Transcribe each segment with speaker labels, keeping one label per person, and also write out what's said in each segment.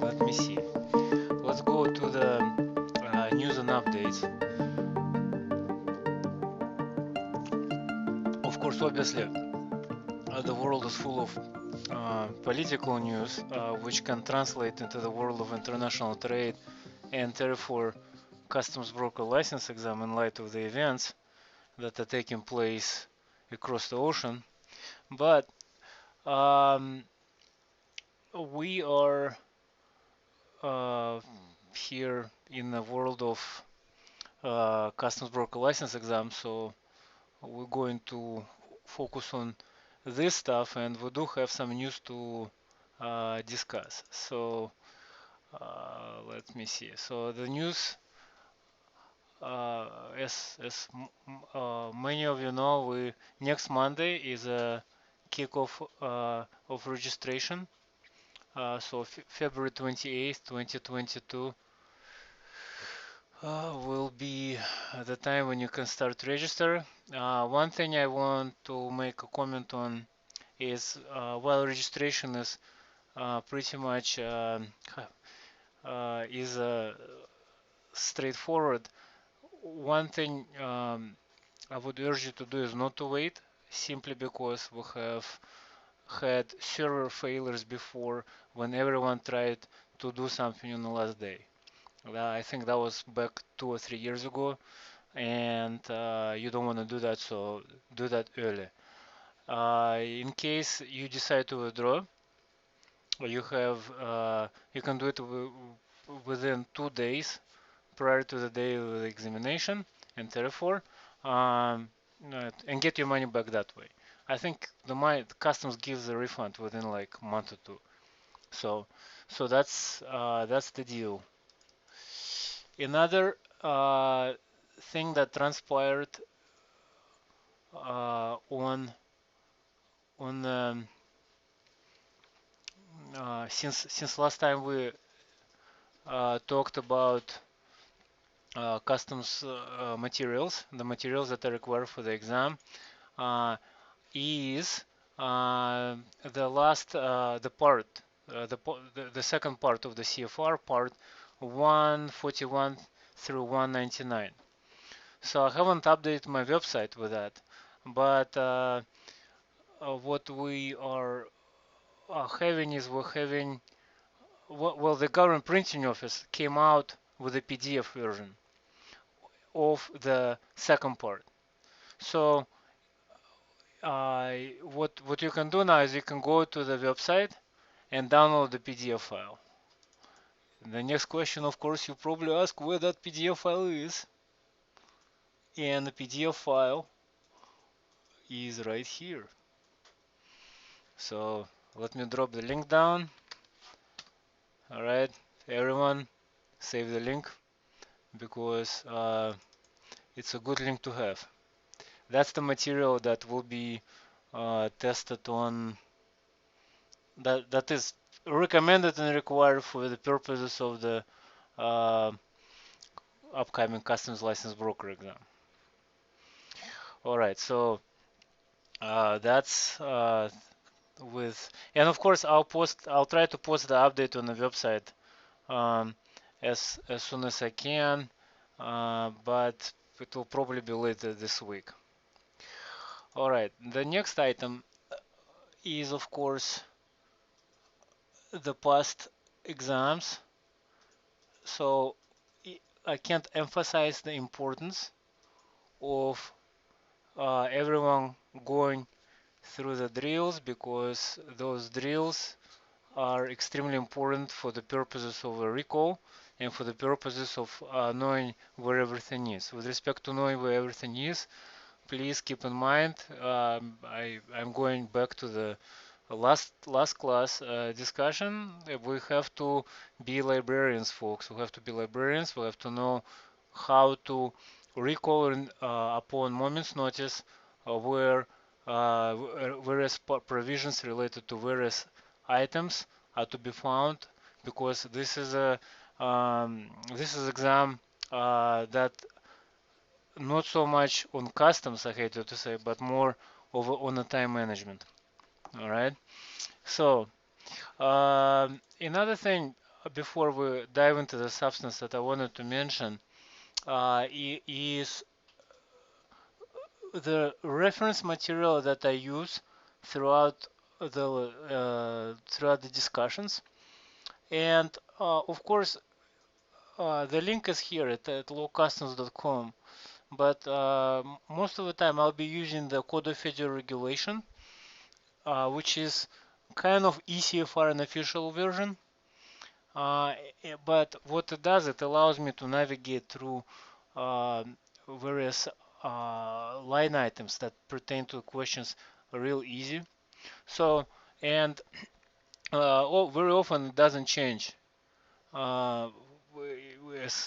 Speaker 1: Let me see. Let's go to the news and updates. Of course, obviously, the world is full of political news, which can translate into the world of international trade and therefore customs broker license exam in light of the events that are taking place across the ocean. But um, we are uh, here in the world of customs broker license exam, so we're going to focus on this stuff, and we do have some news to discuss. So let me see. So the news, as many of you know, we next Monday is a kickoff of registration. So February 28th, 2022 will be the time when you can start register. One thing I want to make a comment on is while registration is pretty much is straightforward, one thing I would urge you to do is not to wait, simply because we have had server failures before when everyone tried to do something on the last day. I think that was back 2 or 3 years ago, and you don't want to do that, so do that early. In case you decide to withdraw, you can do it within 2 days prior to the day of the examination, and therefore and get your money back that way. I think the customs gives a refund within like a month or two. So that's the deal. Another thing that transpired on since last time we talked about customs materials, the materials that are required for the exam, uh, is the last the part the second part of the CFR, part 141 through 199. So I haven't updated my website with that, but what we are having is we're having well, the government printing office came out with a PDF version of the second part. So what you can do now is you can go to the website and download the PDF file. The next question, of course, you probably ask where that PDF file is, and the PDF file is right here. So let me drop the link down. All right, everyone, save the link because it's a good link to have. That's the material that will be tested on. That is recommended and required for the purposes of the uh, upcoming customs license broker exam. All right, so that's and of course I'll try to post the update on the website um, as soon as I can, but it will probably be later this week. All right, the next item is of course the past exams. So I can't emphasize the importance of everyone going through the drills because those drills are extremely important for the purposes of a recall and for the purposes of knowing where everything is. With respect to knowing where everything is, please keep in mind I'm going back to the last class discussion. We have to be librarians, folks. We have to be librarians. We have to know how to recall upon moment's notice where various provisions related to various items are to be found, because this is a exam that not so much on customs, I hate to say, but more over on the time management. All right. So another thing before we dive into the substance that I wanted to mention is the reference material that I use throughout the discussions, and of course the link is here at lawcustoms.com. But most of the time I'll be using the Code of Federal Regulation, which is kind of ECFR unofficial version. But what it does, it allows me to navigate through various line items that pertain to questions real easy. So, and very often it doesn't change.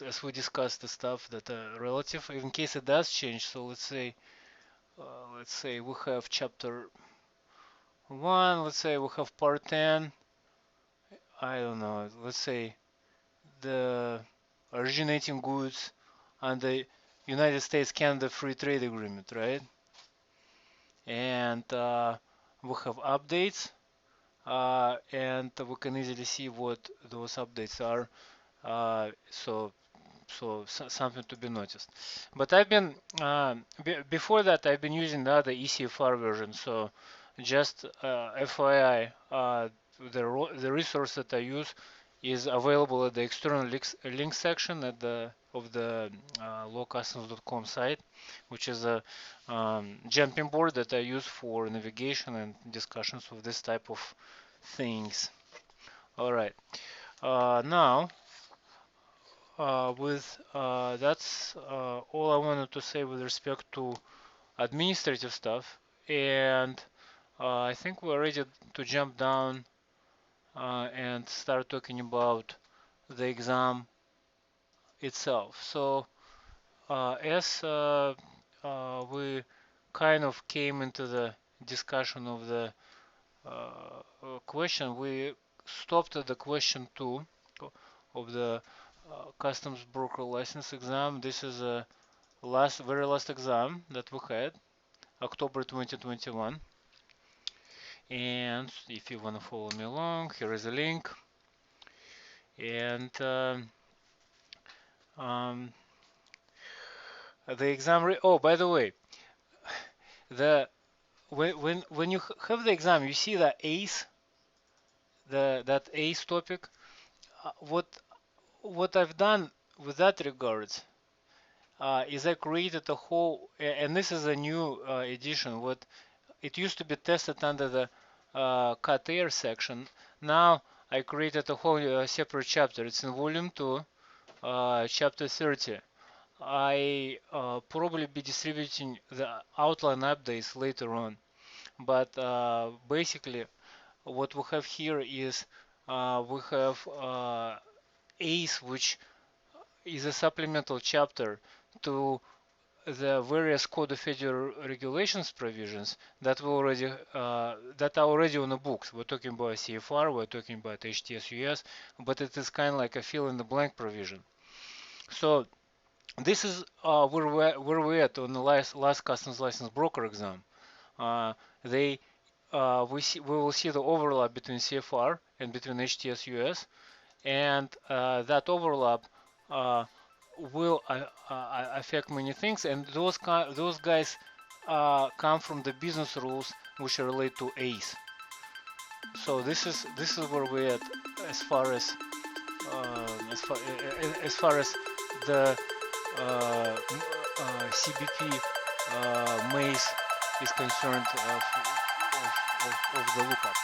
Speaker 1: As we discussed the stuff that are relative, in case it does change. So let's say we have chapter 1, let's say we have part 10, I don't know, let's say the originating goods and the United States-Canada Free Trade Agreement, right? And we have updates, and we can easily see what those updates are. So something to be noticed. But I've been before that I've been using the other ECFR version. So just FYI, the resource that I use is available at the external links section of the lawcustoms.com site, which is a jumping board that I use for navigation and discussions of this type of things. All right, now. That's all I wanted to say with respect to administrative stuff, and I think we're ready to jump down and start talking about the exam itself. So as we kind of came into the discussion of the question, we stopped at the question 2 of the customs broker license exam. This is a very last exam that we had, October 2021. And if you want to follow me along, here is a link. And the exam. Oh, by the way, when you have the exam, you see the ACE, that ACE topic. What I've done with that regards is I created a whole, and this is a new edition. What it used to be tested under the CAT-AIR section. Now I created a whole separate chapter. It's in volume 2, chapter 30. I probably be distributing the outline updates later on, but basically what we have here is we have ACE, which is a supplemental chapter to the various Code of Federal Regulations provisions that are already on the books. We're talking about CFR, we're talking about HTS-US, but it is kind of like a fill-in-the-blank provision. So this is where we're at on the last customs license broker exam. We will see the overlap between CFR and between HTS-US, and that overlap will affect many things, and those guys come from the business rules which relate to ACE. So this is where we're at as far as the CBP MACE is concerned of the lookup.